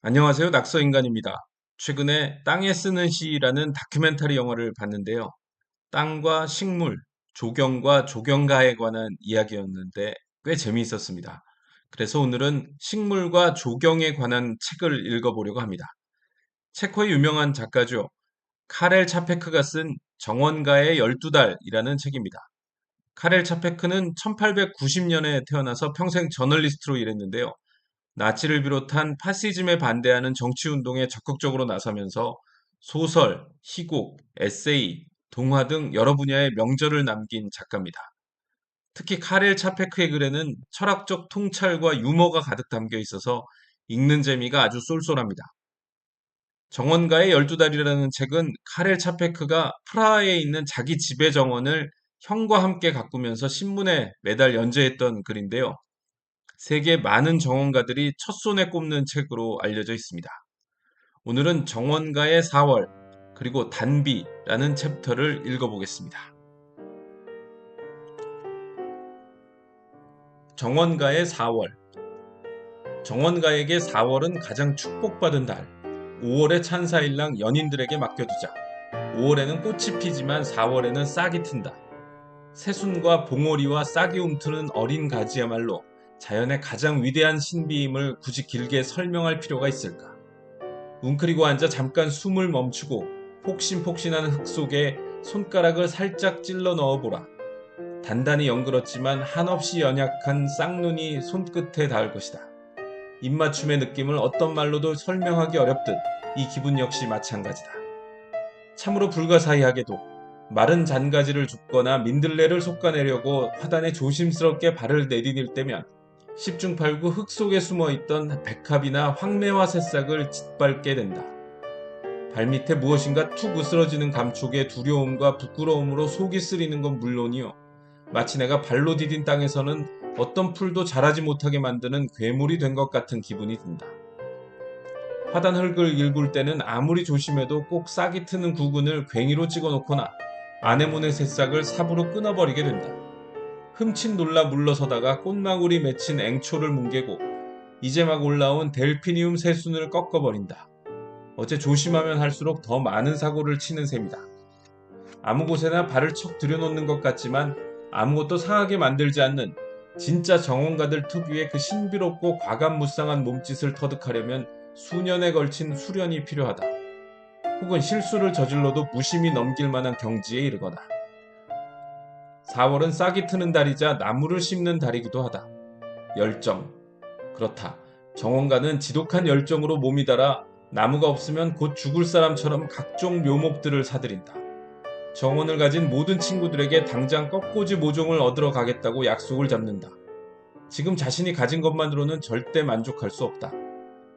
안녕하세요. 낙서인간입니다. 최근에 땅에 쓰는 시라는 다큐멘터리 영화를 봤는데요. 땅과 식물, 조경과 조경가에 관한 이야기였는데 꽤 재미있었습니다. 그래서 오늘은 식물과 조경에 관한 책을 읽어보려고 합니다. 체코의 유명한 작가죠. 카렐 차페크가 쓴 정원가의 12달이라는 책입니다. 카렐 차페크는 1890년에 태어나서 평생 저널리스트로 일했는데요. 나치를 비롯한 파시즘에 반대하는 정치운동에 적극적으로 나서면서 소설, 희곡, 에세이, 동화 등 여러 분야의 명저를 남긴 작가입니다. 특히 카렐 차페크의 글에는 철학적 통찰과 유머가 가득 담겨 있어서 읽는 재미가 아주 쏠쏠합니다. 정원가의 12달이라는 책은 카렐 차페크가 프라하에 있는 자기 집의 정원을 형과 함께 가꾸면서 신문에 매달 연재했던 글인데요. 세계 많은 정원가들이 첫손에 꼽는 책으로 알려져 있습니다. 오늘은 정원가의 4월, 그리고 단비라는 챕터를 읽어보겠습니다. 정원가의 4월. 정원가에게 4월은 가장 축복받은 달. 5월의 찬사일랑 연인들에게 맡겨두자. 5월에는 꽃이 피지만 4월에는 싹이 튼다. 새순과 봉오리와 싹이 움트는 어린 가지야말로 자연의 가장 위대한 신비임을 굳이 길게 설명할 필요가 있을까? 웅크리고 앉아 잠깐 숨을 멈추고 폭신폭신한 흙 속에 손가락을 살짝 찔러 넣어보라. 단단히 연그렀지만 한없이 연약한 쌍눈이 손끝에 닿을 것이다. 입맞춤의 느낌을 어떤 말로도 설명하기 어렵듯 이 기분 역시 마찬가지다. 참으로 불가사의하게도 마른 잔가지를 줍거나 민들레를 솎아내려고 화단에 조심스럽게 발을 내디딜 때면 10중8구 흙 속에 숨어있던 백합이나 황매화 새싹을 짓밟게 된다. 발밑에 무엇인가 툭 으스러지는 감촉에 두려움과 부끄러움으로 속이 쓰리는 건 물론이요. 마치 내가 발로 디딘 땅에서는 어떤 풀도 자라지 못하게 만드는 괴물이 된 것 같은 기분이 든다. 화단 흙을 일굴 때는 아무리 조심해도 꼭 싹이 트는 구근을 괭이로 찍어놓거나 아네모네 새싹을 삽으로 끊어버리게 된다. 흠칫 놀라 물러서다가 꽃망울이 맺힌 앵초를 뭉개고 이제 막 올라온 델피니움 새순을 꺾어버린다. 어째 조심하면 할수록 더 많은 사고를 치는 셈이다. 아무 곳에나 발을 척 들여놓는 것 같지만 아무것도 상하게 만들지 않는 진짜 정원가들 특유의 그 신비롭고 과감무쌍한 몸짓을 터득하려면 수년에 걸친 수련이 필요하다. 혹은 실수를 저질러도 무심히 넘길 만한 경지에 이르거나. 4월은 싹이 트는 달이자 나무를 심는 달이기도 하다. 열정. 그렇다. 정원가는 지독한 열정으로 몸이 달아 나무가 없으면 곧 죽을 사람처럼 각종 묘목들을 사들인다. 정원을 가진 모든 친구들에게 당장 꺾꽂이 모종을 얻으러 가겠다고 약속을 잡는다. 지금 자신이 가진 것만으로는 절대 만족할 수 없다.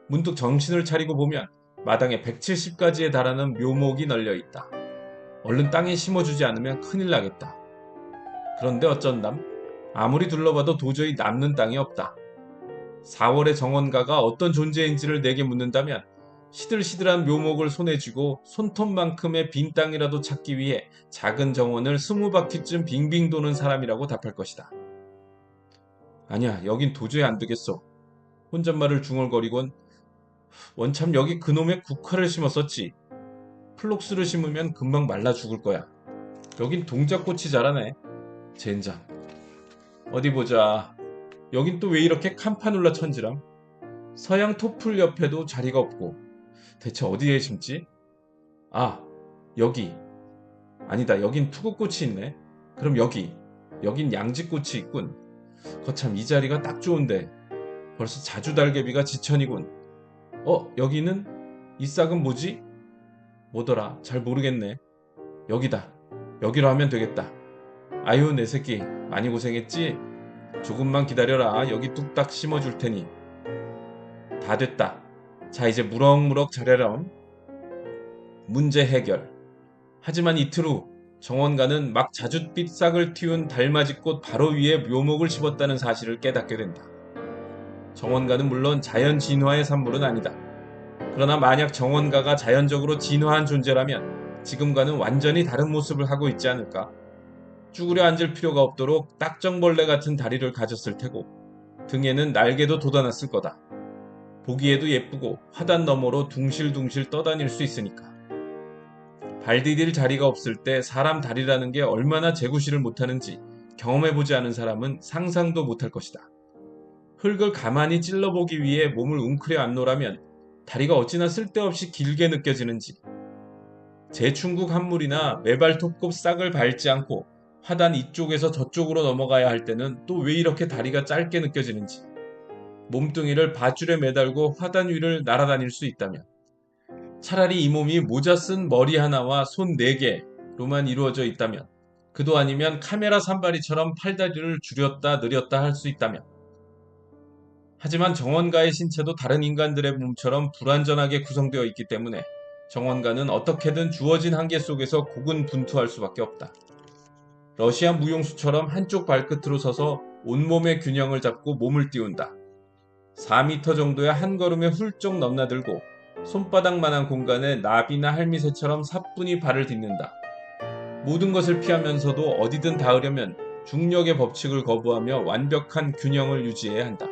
문득 정신을 차리고 보면 마당에 170가지에 달하는 묘목이 널려 있다. 얼른 땅에 심어주지 않으면 큰일 나겠다. 그런데 어쩐담? 아무리 둘러봐도 도저히 남는 땅이 없다. 4월의 정원가가 어떤 존재인지를 내게 묻는다면 시들시들한 묘목을 손에 쥐고 손톱만큼의 빈 땅이라도 찾기 위해 작은 정원을 20바퀴쯤 빙빙 도는 사람이라고 답할 것이다. 아니야, 여긴 도저히 안 되겠어. 혼잣말을 중얼거리곤 원참 여기 그놈의 국화를 심었었지. 플록스를 심으면 금방 말라 죽을 거야. 여긴 동작꽃이 자라네. 젠장. 어디 보자. 여긴 또 왜 이렇게 캄파눌라 천지람? 서양 토플 옆에도 자리가 없고 대체 어디에 심지? 아, 여기. 아니다, 여긴 투구꽃이 있네. 그럼 여기. 여긴 양지꽃이 있군. 거참 이 자리가 딱 좋은데 벌써 자주달개비가 지천이군. 여기는? 이 싹은 뭐지? 뭐더라? 잘 모르겠네. 여기다. 여기로 하면 되겠다. 아유, 내 새끼 많이 고생했지? 조금만 기다려라. 여기 뚝딱 심어줄 테니. 다 됐다. 자, 이제 무럭무럭 자라렴. 문제 해결. 하지만 이틀 후 정원가는 막 자줏빛 싹을 틔운 달맞이꽃 바로 위에 묘목을 심었다는 사실을 깨닫게 된다. 정원가는 물론 자연 진화의 산물은 아니다. 그러나 만약 정원가가 자연적으로 진화한 존재라면 지금과는 완전히 다른 모습을 하고 있지 않을까? 쭈그려 앉을 필요가 없도록 딱정벌레 같은 다리를 가졌을 테고 등에는 날개도 돋아났을 거다. 보기에도 예쁘고 화단 너머로 둥실둥실 떠다닐 수 있으니까. 발 디딜 자리가 없을 때 사람 다리라는 게 얼마나 재구실을 못하는지 경험해보지 않은 사람은 상상도 못할 것이다. 흙을 가만히 찔러보기 위해 몸을 웅크려 앉노라면 다리가 어찌나 쓸데없이 길게 느껴지는지, 제충국 한물이나 매발톱급 싹을 밟지 않고 화단 이쪽에서 저쪽으로 넘어가야 할 때는 또 왜 이렇게 다리가 짧게 느껴지는지, 몸뚱이를 밧줄에 매달고 화단 위를 날아다닐 수 있다면, 차라리 이 몸이 모자 쓴 머리 하나와 손 4개로만 이루어져 있다면, 그도 아니면 카메라 산발이처럼 팔다리를 줄였다 늘렸다 할 수 있다면. 하지만 정원가의 신체도 다른 인간들의 몸처럼 불완전하게 구성되어 있기 때문에 정원가는 어떻게든 주어진 한계 속에서 고군분투할 수밖에 없다. 러시아 무용수처럼 한쪽 발끝으로 서서 온몸의 균형을 잡고 몸을 띄운다. 4m 정도의 한 걸음에 훌쩍 넘나들고 손바닥만한 공간에 나비나 할미새처럼 사뿐히 발을 딛는다. 모든 것을 피하면서도 어디든 닿으려면 중력의 법칙을 거부하며 완벽한 균형을 유지해야 한다.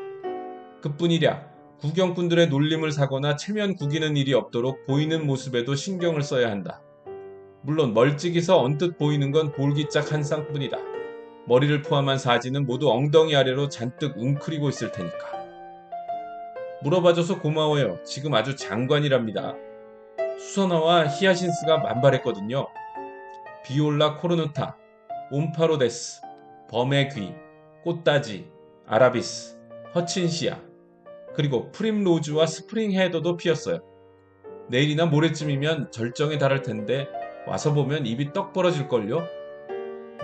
그뿐이랴 구경꾼들의 놀림을 사거나 체면 구기는 일이 없도록 보이는 모습에도 신경을 써야 한다. 물론 멀찍이서 언뜻 보이는 건 볼기짝 한 쌍뿐이다. 머리를 포함한 사지는 모두 엉덩이 아래로 잔뜩 웅크리고 있을 테니까. 물어봐줘서 고마워요. 지금 아주 장관이랍니다. 수선화와 히아신스가 만발했거든요. 비올라 코르누타, 옴파로데스, 범의 귀, 꽃다지, 아라비스, 허친시아, 그리고 프림로즈와 스프링 헤더도 피었어요. 내일이나 모레쯤이면 절정에 달할 텐데 와서 보면 입이 떡 벌어질걸요?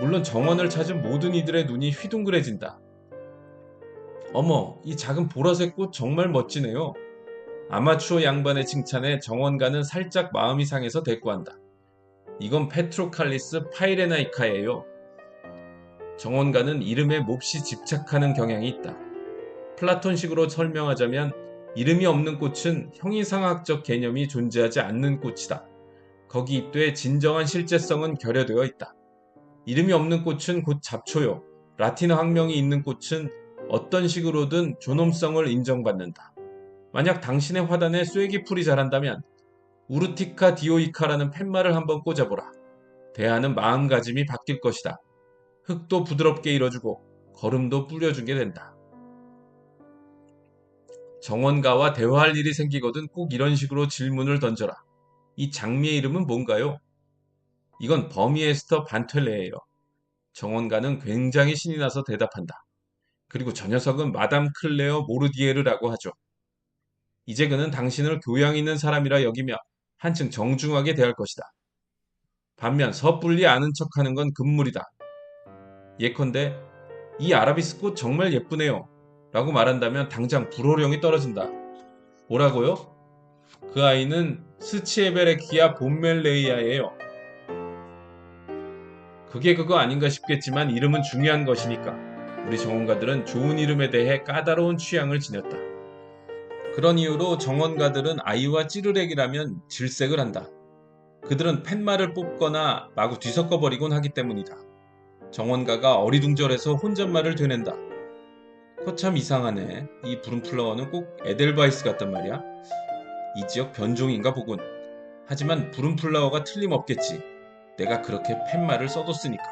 물론 정원을 찾은 모든 이들의 눈이 휘둥그레진다. 어머, 이 작은 보라색 꽃 정말 멋지네요. 아마추어 양반의 칭찬에 정원가는 살짝 마음이 상해서 대꾸한다. 이건 페트로칼리스 파이레나이카예요. 정원가는 이름에 몹시 집착하는 경향이 있다. 플라톤식으로 설명하자면 이름이 없는 꽃은 형이상학적 개념이 존재하지 않는 꽃이다. 거기 잇되 진정한 실제성은 결여되어 있다. 이름이 없는 꽃은 곧 잡초요. 라틴어 학명이 있는 꽃은 어떤 식으로든 존엄성을 인정받는다. 만약 당신의 화단에 쐐기풀이 자란다면 우르티카 디오이카라는 팻말을 한번 꽂아보라. 대하는 마음가짐이 바뀔 것이다. 흙도 부드럽게 일어주고 걸음도 뿌려주게 된다. 정원가와 대화할 일이 생기거든 꼭 이런 식으로 질문을 던져라. 이 장미의 이름은 뭔가요? 이건 버미에스터 반텔레예요. 정원가는 굉장히 신이 나서 대답한다. 그리고 저 녀석은 마담 클레어 모르디에르라고 하죠. 이제 그는 당신을 교양 있는 사람이라 여기며 한층 정중하게 대할 것이다. 반면 섣불리 아는 척하는 건 금물이다. 예컨대 이 아라비스 꽃 정말 예쁘네요 라고 말한다면 당장 불호령이 떨어진다. 뭐라고요? 그 아이는 스치에베레키아 봄멜레이아예요. 그게 그거 아닌가 싶겠지만 이름은 중요한 것이니까 우리 정원가들은 좋은 이름에 대해 까다로운 취향을 지녔다. 그런 이유로 정원가들은 아이와 찌르렉이라면 질색을 한다. 그들은 팻말을 뽑거나 마구 뒤섞어버리곤 하기 때문이다. 정원가가 어리둥절해서 혼잣말을 되낸다. 그거 참 이상하네. 이 부름플라워는 꼭 에델바이스 같단 말이야. 이 지역 변종인가 보군. 하지만 부름플라워가 틀림없겠지. 내가 그렇게 팻말을 써뒀으니까.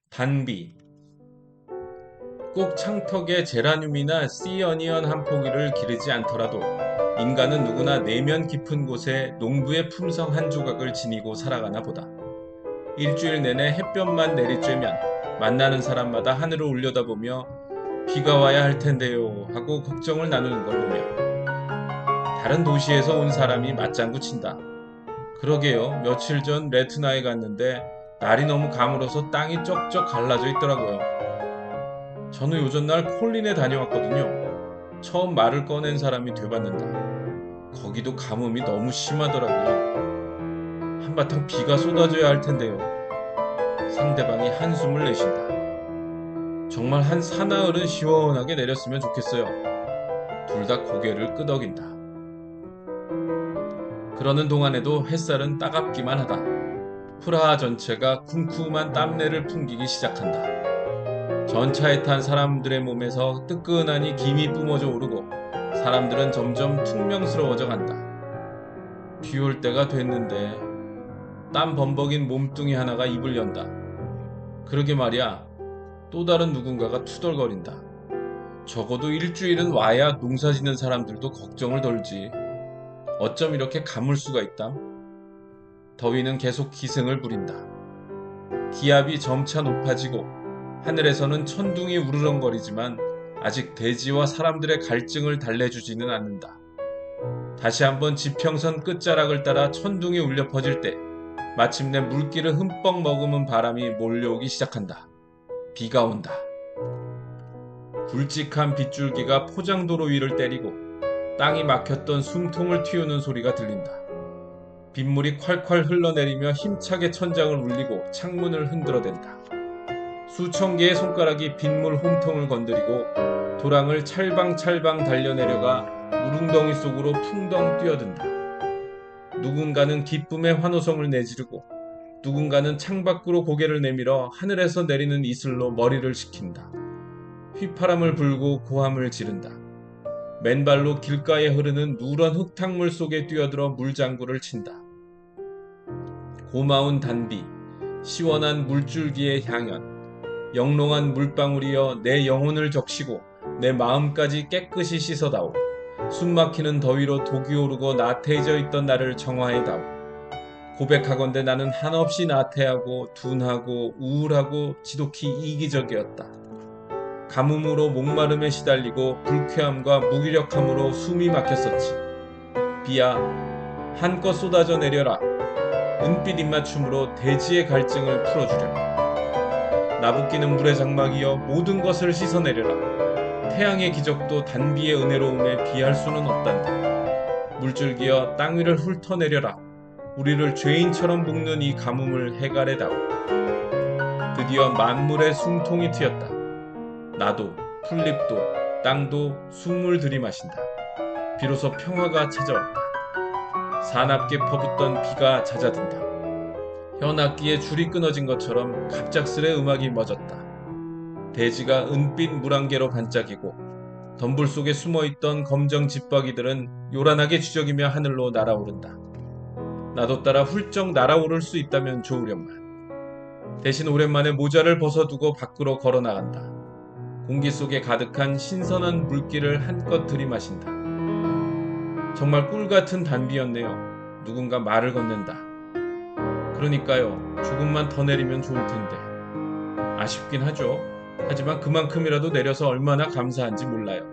단비. 꼭 창턱에 제라늄이나 씨어니언 한 포기를 기르지 않더라도 인간은 누구나 내면 깊은 곳에 농부의 품성 한 조각을 지니고 살아가나 보다. 일주일 내내 햇볕만 내리쬐면 만나는 사람마다 하늘을 올려다보며 비가 와야 할 텐데요 하고 걱정을 나누는 걸 보며 다른 도시에서 온 사람이 맞장구 친다. 그러게요. 며칠 전 레트나에 갔는데 날이 너무 가물어서 땅이 쩍쩍 갈라져 있더라고요. 저는 요전날 콜린에 다녀왔거든요. 처음 말을 꺼낸 사람이 되받는다. 거기도 가뭄이 너무 심하더라고요. 한바탕 비가 쏟아져야 할 텐데요. 상대방이 한숨을 내쉰다. 정말 한 사나흘은 시원하게 내렸으면 좋겠어요. 둘 다 고개를 끄덕인다. 그러는 동안에도 햇살은 따갑기만 하다. 프라하 전체가 쿰쿰한 땀내를 풍기기 시작한다. 전차에 탄 사람들의 몸에서 뜨끈하니 김이 뿜어져 오르고 사람들은 점점 퉁명스러워져 간다. 비 올 때가 됐는데 땀 범벅인 몸뚱이 하나가 입을 연다. 그러게 말이야. 또 다른 누군가가 투덜거린다. 적어도 일주일은 와야 농사 짓는 사람들도 걱정을 덜지. 어쩜 이렇게 가물 수가 있담? 더위는 계속 기승을 부린다. 기압이 점차 높아지고 하늘에서는 천둥이 우르렁거리지만 아직 대지와 사람들의 갈증을 달래주지는 않는다. 다시 한번 지평선 끝자락을 따라 천둥이 울려 퍼질 때 마침내 물기를 흠뻑 머금은 바람이 몰려오기 시작한다. 비가 온다. 굵직한 빗줄기가 포장도로 위를 때리고 땅이 막혔던 숨통을 틔우는 소리가 들린다. 빗물이 콸콸 흘러내리며 힘차게 천장을 울리고 창문을 흔들어댄다. 수천 개의 손가락이 빗물 홈통을 건드리고 도랑을 찰방찰방 달려내려가 우릉덩이 속으로 풍덩 뛰어든다. 누군가는 기쁨의 환호성을 내지르고 누군가는 창밖으로 고개를 내밀어 하늘에서 내리는 이슬로 머리를 식힌다. 휘파람을 불고 고함을 지른다. 맨발로 길가에 흐르는 누런 흙탕물 속에 뛰어들어 물장구를 친다. 고마운 단비, 시원한 물줄기의 향연, 영롱한 물방울이여 내 영혼을 적시고 내 마음까지 깨끗이 씻어다오. 숨막히는 더위로 독이 오르고 나태해져 있던 나를 정화해다오. 고백하건대 나는 한없이 나태하고 둔하고 우울하고 지독히 이기적이었다. 가뭄으로 목마름에 시달리고 불쾌함과 무기력함으로 숨이 막혔었지. 비야, 한껏 쏟아져 내려라. 은빛 입맞춤으로 대지의 갈증을 풀어주렴. 나부끼는 물의 장막이여 모든 것을 씻어내려라. 태양의 기적도 단비의 은혜로움에 비할 수는 없단다. 물줄기여 땅 위를 훑어내려라. 우리를 죄인처럼 묶는 이 가뭄을 해갈해다오. 드디어 만물의 숨통이 트였다. 나도, 풀잎도, 땅도 숨을 들이마신다. 비로소 평화가 찾아왔다. 사납게 퍼붓던 비가 잦아든다. 현악기에 줄이 끊어진 것처럼 갑작스레 음악이 멎었다. 대지가 은빛 물안개로 반짝이고 덤불 속에 숨어있던 검정 집박이들은 요란하게 쥐적이며 하늘로 날아오른다. 나도 따라 훌쩍 날아오를 수 있다면 좋으련만. 대신 오랜만에 모자를 벗어두고 밖으로 걸어나간다. 공기 속에 가득한 신선한 물기를 한껏 들이마신다. 정말 꿀같은 단비였네요. 누군가 말을 건넨다. 그러니까요. 조금만 더 내리면 좋을 텐데. 아쉽긴 하죠. 하지만 그만큼이라도 내려서 얼마나 감사한지 몰라요.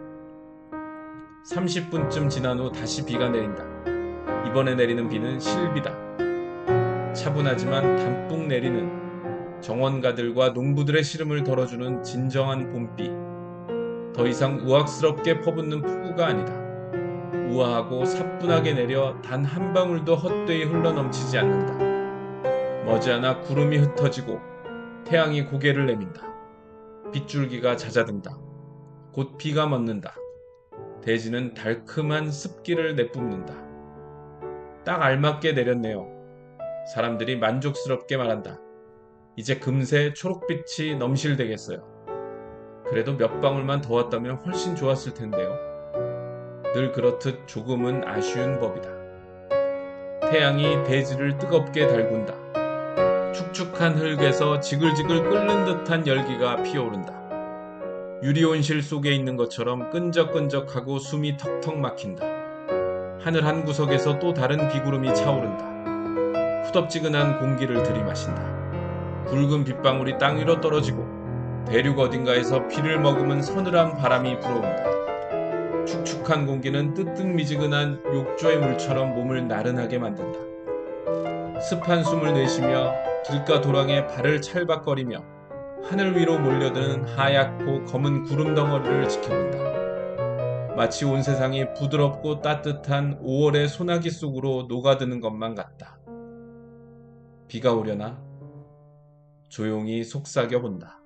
30분쯤 지난 후 다시 비가 내린다. 이번에 내리는 비는 실비다. 차분하지만 담뿍 내리는 정원가들과 농부들의 시름을 덜어주는 진정한 봄비. 더 이상 우악스럽게 퍼붓는 폭우가 아니다. 우아하고 사뿐하게 내려 단 한 방울도 헛되이 흘러넘치지 않는다. 머지않아 구름이 흩어지고 태양이 고개를 내민다. 빗줄기가 잦아든다. 곧 비가 멎는다. 대지는 달큼한 습기를 내뿜는다. 딱 알맞게 내렸네요. 사람들이 만족스럽게 말한다. 이제 금세 초록빛이 넘실대겠어요. 그래도 몇 방울만 더 왔다면 훨씬 좋았을 텐데요. 늘 그렇듯 조금은 아쉬운 법이다. 태양이 대지를 뜨겁게 달군다. 축축한 흙에서 지글지글 끓는 듯한 열기가 피어오른다. 유리온실 속에 있는 것처럼 끈적끈적하고 숨이 턱턱 막힌다. 하늘 한 구석에서 또 다른 비구름이 차오른다. 후덥지근한 공기를 들이마신다. 굵은 빗방울이 땅 위로 떨어지고 대륙 어딘가에서 비를 머금은 서늘한 바람이 불어온다. 축축한 공기는 뜨뜻미지근한 욕조의 물처럼 몸을 나른하게 만든다. 습한 숨을 내쉬며 길가 도랑에 발을 찰박거리며 하늘 위로 몰려드는 하얗고 검은 구름 덩어리를 지켜본다. 마치 온 세상이 부드럽고 따뜻한 5월의 소나기 속으로 녹아드는 것만 같다. 비가 오려나? 조용히 속삭여 본다.